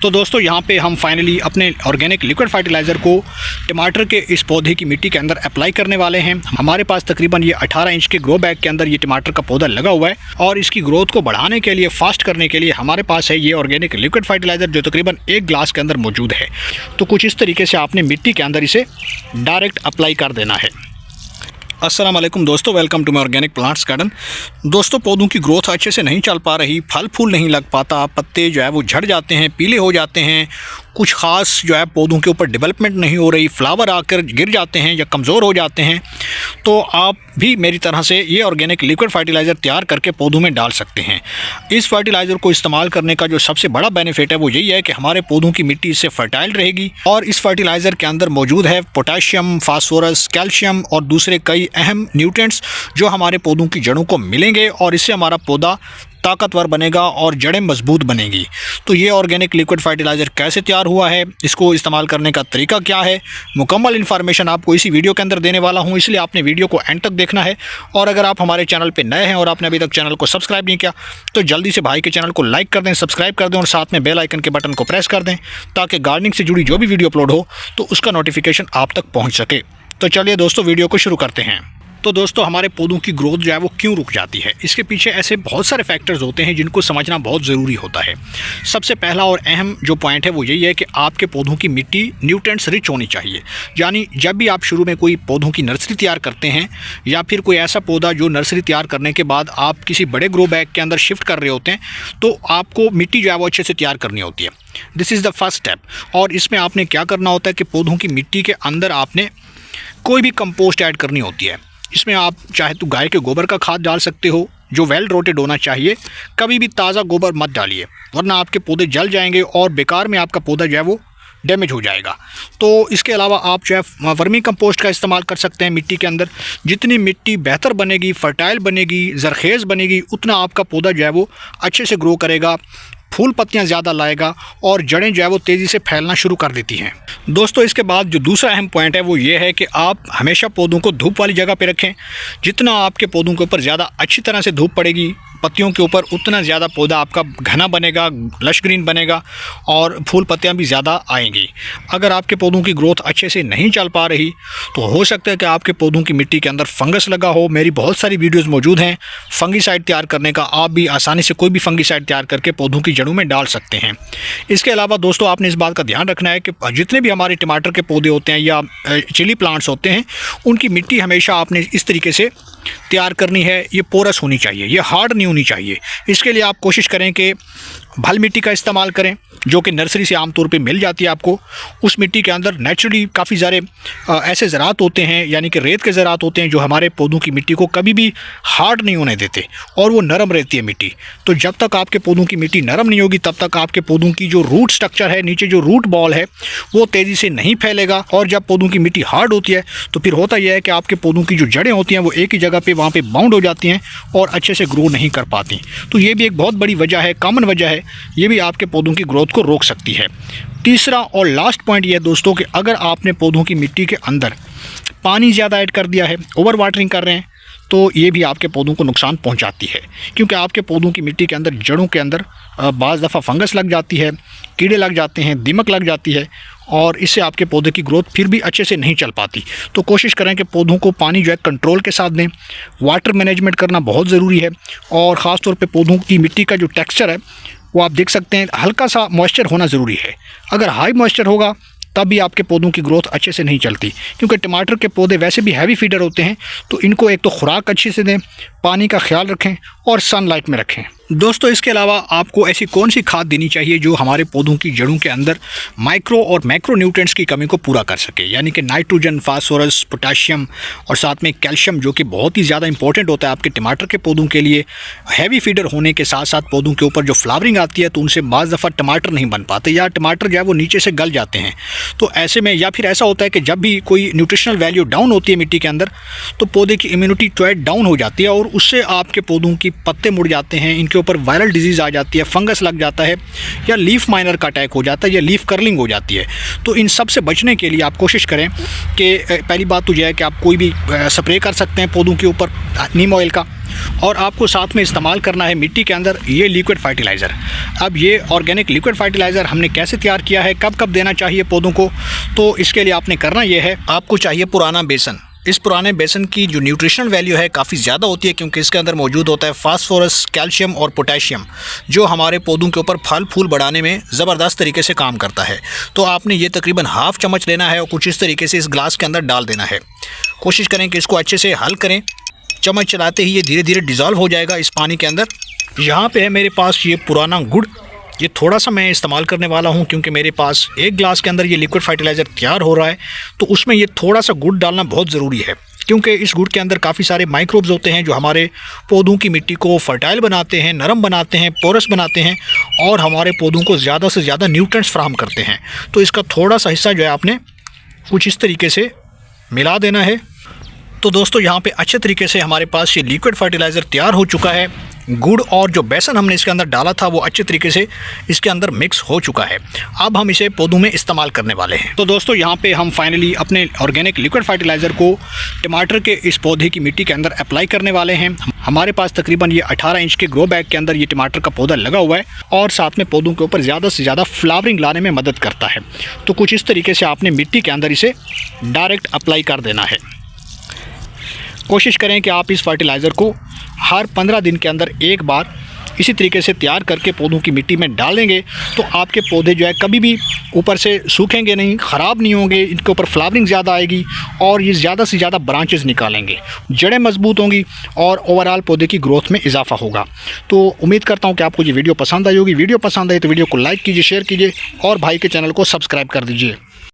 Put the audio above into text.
तो दोस्तों यहाँ पे हम फाइनली अपने ऑर्गेनिक लिक्विड फर्टिलाइज़र को टमाटर के इस पौधे की मिट्टी के अंदर अप्लाई करने वाले हैं। हमारे पास तकरीबन ये 18 इंच के ग्रो बैग के अंदर ये टमाटर का पौधा लगा हुआ है और इसकी ग्रोथ को बढ़ाने के लिए, फास्ट करने के लिए हमारे पास है ये ऑर्गेनिक लिक्विड फर्टिलाइज़र जो तकरीबन 1 ग्लास के अंदर मौजूद है। तो कुछ इस तरीके से आपने मिट्टी के अंदर इसे डायरेक्ट अप्लाई कर देना है। अस्सलाम वालेकुम दोस्तों, welcome to my organic plants garden. दोस्तों, पौधों की ग्रोथ अच्छे से नहीं चल पा रही, फल फूल नहीं लग पाता, पत्ते जो है वो झड़ जाते हैं, पीले हो जाते हैं, कुछ ख़ास जो है पौधों के ऊपर डेवलपमेंट नहीं हो रही, फ्लावर आकर गिर जाते हैं या कमज़ोर हो जाते हैं, तो आप भी मेरी तरह से ये ऑर्गेनिक लिक्विड फर्टिलाइज़र तैयार करके पौधों में डाल सकते हैं। इस फर्टिलाइज़र को इस्तेमाल करने का जो सबसे बड़ा बेनिफिट है वो यही है कि हमारे पौधों की मिट्टी इससे फर्टाइल रहेगी और इस फर्टिलाइज़र के अंदर मौजूद है पोटाशियम, फास्फोरस, कैल्शियम और दूसरे कई अहम न्यूट्रिएंट्स जो हमारे पौधों की जड़ों को मिलेंगे और इससे हमारा पौधा ताकतवर बनेगा और जड़ें मजबूत बनेंगी। तो ये ऑर्गेनिक लिक्विड फर्टिलाइज़र कैसे तैयार हुआ है, इसको इस्तेमाल करने का तरीका क्या है, मुकम्मल इन्फॉर्मेशन आपको इसी वीडियो के अंदर देने वाला हूं, इसलिए आपने वीडियो को एंड तक देखना है। और अगर आप हमारे चैनल पे नए हैं और आपने अभी तक चैनल को सब्सक्राइब नहीं किया तो जल्दी से भाई के चैनल को लाइक कर दें, सब्सक्राइब कर दें और साथ में बेल आइकन के बटन को प्रेस कर दें ताकि गार्डनिंग से जुड़ी जो भी वीडियो अपलोड हो तो उसका नोटिफिकेशन आप तक पहुँच सके। तो चलिए दोस्तों, वीडियो को शुरू करते हैं। तो दोस्तों, हमारे पौधों की ग्रोथ जो है वो क्यों रुक जाती है, इसके पीछे ऐसे बहुत सारे फैक्टर्स होते हैं जिनको समझना बहुत ज़रूरी होता है। सबसे पहला और अहम जो पॉइंट है वो यही है कि आपके पौधों की मिट्टी न्यूट्रिएंट्स रिच होनी चाहिए। यानी जब भी आप शुरू में कोई पौधों की नर्सरी तैयार करते हैं या फिर कोई ऐसा पौधा जो नर्सरी तैयार करने के बाद आप किसी बड़े ग्रो बैग के अंदर शिफ्ट कर रहे होते हैं, तो आपको मिट्टी जो है वो अच्छे से तैयार करनी होती है। This is the first step. और इसमें आपने क्या करना होता है कि पौधों की मिट्टी के अंदर आपने कोई भी कंपोस्ट ऐड करनी होती है। इसमें आप चाहे तो गाय के गोबर का खाद डाल सकते हो जो वेल रोटेड होना चाहिए। कभी भी ताज़ा गोबर मत डालिए वरना आपके पौधे जल जाएंगे और बेकार में आपका पौधा जो है वो डैमेज हो जाएगा। तो इसके अलावा आप जो है वर्मी कंपोस्ट का इस्तेमाल कर सकते हैं मिट्टी के अंदर। जितनी मिट्टी बेहतर बनेगी, फर्टाइल बनेगी, ज़रखेज़ बनेगी, उतना आपका पौधा जो है वो अच्छे से ग्रो करेगा, फूल पत्तियां ज़्यादा लाएगा और जड़ें जो है वो तेज़ी से फैलना शुरू कर देती हैं। दोस्तों, इसके बाद जो दूसरा अहम पॉइंट है वो ये है कि आप हमेशा पौधों को धूप वाली जगह पे रखें। जितना आपके पौधों के ऊपर ज़्यादा अच्छी तरह से धूप पड़ेगी पत्तियों के ऊपर, उतना ज़्यादा पौधा आपका घना बनेगा, लश ग्रीन बनेगा और फूल पत्तियां भी ज़्यादा आएंगी। अगर आपके पौधों की ग्रोथ अच्छे से नहीं चल पा रही तो हो सकता है कि आपके पौधों की मिट्टी के अंदर फंगस लगा हो। मेरी बहुत सारी वीडियोज़ मौजूद हैं फंगीसाइड तैयार करने का, आप भी आसानी से कोई भी फंगीसाइड तैयार करके पौधों की जड़ों में डाल सकते हैं। इसके अलावा दोस्तों, आपने इस बात का ध्यान रखना है कि जितने भी हमारे टमाटर के पौधे होते हैं या चिली प्लांट्स होते हैं, उनकी मिट्टी हमेशा आपने इस तरीके से तैयार करनी है। ये पोरस होनी चाहिए, ये हार्ड नहीं होनी चाहिए। इसके लिए आप कोशिश करें कि भल मिट्टी का इस्तेमाल करें जो कि नर्सरी से आमतौर पे मिल जाती है आपको। उस मिट्टी के अंदर नेचुरली काफ़ी सारे ऐसे ज़रात होते हैं, यानी कि रेत के ज़रात होते हैं जो हमारे पौधों की मिट्टी को कभी भी हार्ड नहीं होने देते और वो नरम रहती है मिट्टी। तो जब तक आपके पौधों की मिट्टी नरम नहीं होगी तब तक आपके पौधों की जो रूट स्ट्रक्चर है, नीचे जो रूट बॉल है, वो तेज़ी से नहीं फैलेगा। और जब पौधों की मिट्टी हार्ड होती है तो फिर होता यह है कि आपके पौधों की जो जड़ें होती हैं वो एक ही जगह पर वहाँ पर बाउंड हो जाती हैं और अच्छे से ग्रो नहीं कर पाती। तो ये भी एक बहुत बड़ी वजह है, कॉमन वजह है, ये भी आपके पौधों की ग्रोथ को रोक सकती है। तीसरा और लास्ट पॉइंट ये है दोस्तों कि अगर आपने पौधों की मिट्टी के अंदर पानी ज़्यादा ऐड कर दिया है, ओवर वाटरिंग कर रहे हैं, तो ये भी आपके पौधों को नुकसान पहुंचाती है। क्योंकि आपके पौधों की मिट्टी के अंदर, जड़ों के अंदर बाज़ दफ़ा फंगस लग जाती है, कीड़े लग जाते हैं, दीमक लग जाती है और इससे आपके पौधे की ग्रोथ फिर भी अच्छे से नहीं चल पाती। तो कोशिश करें कि पौधों को पानी जो है कंट्रोल के साथ दें। वाटर मैनेजमेंट करना बहुत ज़रूरी है और ख़ास तौर पे पौधों की मिट्टी का जो टेक्सचर है वो आप देख सकते हैं, हल्का सा मॉइस्चर होना ज़रूरी है। अगर हाई मॉइस्चर होगा तब भी आपके पौधों की ग्रोथ अच्छे से नहीं चलती। क्योंकि टमाटर के पौधे वैसे भी हैवी फीडर होते हैं, तो इनको एक तो खुराक अच्छी से दें, पानी का ख्याल रखें और सनलाइट में रखें। दोस्तों, इसके अलावा आपको ऐसी कौन सी खाद देनी चाहिए जो हमारे पौधों की जड़ों के अंदर माइक्रो और मैक्रो न्यूट्रिएंट्स की कमी को पूरा कर सके, यानी कि नाइट्रोजन, फास्फोरस, पोटाशियम और साथ में कैल्शियम, जो कि बहुत ही ज़्यादा इंपॉर्टेंट होता है आपके टमाटर के पौधों के लिए। हैवी फीडर होने के साथ साथ पौधों के ऊपर जो फ्लावरिंग आती है तो उनसे बाज़ दफ़ा टमाटर नहीं बन पाते या टमाटर जो है वो नीचे से गल जाते हैं। तो ऐसे में या फिर ऐसा होता है कि जब भी कोई न्यूट्रिशनल वैल्यू डाउन होती है मिट्टी के अंदर तो पौधे की इम्यूनिटी थोड़ा डाउन हो जाती है और उससे आपके पौधों की पत्ते मुड़ जाते हैं, इनके ऊपर वायरल डिजीज़ आ जाती है, फंगस लग जाता है या लीफ माइनर का अटैक हो जाता है या लीफ कर्लिंग हो जाती है। तो इन सब से बचने के लिए आप कोशिश करें कि पहली बात तो यह है कि आप कोई भी स्प्रे कर सकते हैं पौधों के ऊपर नीम ऑयल का, और आपको साथ में इस्तेमाल करना है मिट्टी के अंदर ये लिक्विड फर्टिलाइज़र। अब ये ऑर्गेनिक लिक्विड फर्टिलाइज़र हमने कैसे तैयार किया है, कब कब देना चाहिए पौधों को, तो इसके लिए आपने करना ये है, आपको चाहिए पुराना बेसन। इस पुराने बेसन की जो न्यूट्रिशनल वैल्यू है काफ़ी ज़्यादा होती है, क्योंकि इसके अंदर मौजूद होता है फास्फोरस, कैल्शियम और पोटेशियम, जो हमारे पौधों के ऊपर फल फूल बढ़ाने में ज़बरदस्त तरीके से काम करता है। तो आपने ये तकरीबन हाफ़ चम्मच लेना है और कुछ इस तरीके से इस ग्लास के अंदर डाल देना है। कोशिश करें कि इसको अच्छे से हल करें, चम्मच चलाते ही ये धीरे धीरे डिज़ोल्व हो जाएगा इस पानी के अंदर। यहाँ पे है मेरे पास ये पुराना गुड़, ये थोड़ा सा मैं इस्तेमाल करने वाला हूँ क्योंकि मेरे पास एक गिलास के अंदर ये लिक्विड फर्टिलाइज़र तैयार हो रहा है, तो उसमें ये थोड़ा सा गुड़ डालना बहुत ज़रूरी है, क्योंकि इस गुड़ के अंदर काफ़ी सारे माइक्रोब्स होते हैं जो हमारे पौधों की मिट्टी को फर्टाइल बनाते हैं, नरम बनाते हैं, पोरस बनाते हैं और हमारे पौधों को ज़्यादा से ज़्यादा न्यूट्रिएंट्स फराहम करते हैं। तो इसका थोड़ा सा हिस्सा जो है आपने कुछ इस तरीके से मिला देना है। तो दोस्तों यहाँ पे अच्छे तरीके से हमारे पास ये लिक्विड फर्टिलाइज़र तैयार हो चुका है। गुड़ और जो बेसन हमने इसके अंदर डाला था वो अच्छे तरीके से इसके अंदर मिक्स हो चुका है। अब हम इसे पौधों में इस्तेमाल करने वाले हैं। तो दोस्तों यहाँ पे हम फाइनली अपने ऑर्गेनिक लिक्विड फर्टिलाइज़र को टमाटर के इस पौधे की मिट्टी के अंदर अप्लाई करने वाले हैं। हमारे पास तकरीबन ये 18 इंच के ग्रो बैग के अंदर ये टमाटर का पौधा लगा हुआ है और साथ में पौधों के ऊपर ज़्यादा से ज़्यादा फ्लावरिंग लाने में मदद करता है। तो कुछ इस तरीके से आपने मिट्टी के अंदर इसे डायरेक्ट अप्लाई कर देना है। कोशिश करें कि आप इस फर्टिलाइज़र को हर 15 दिन के अंदर एक बार इसी तरीके से तैयार करके पौधों की मिट्टी में डालेंगे तो आपके पौधे जो है कभी भी ऊपर से सूखेंगे नहीं, ख़राब नहीं होंगे, इनके ऊपर फ्लावरिंग ज़्यादा आएगी और ये ज़्यादा से ज़्यादा ब्रांचेस निकालेंगे, जड़ें मजबूत होंगी और ओवरऑल पौधे की ग्रोथ में इजाफा होगा। तो उम्मीद करता हूँ कि आपको ये वीडियो पसंद आई होगी। वीडियो पसंद आई तो वीडियो को लाइक कीजिए, शेयर कीजिए और भाई के चैनल को सब्सक्राइब कर दीजिए।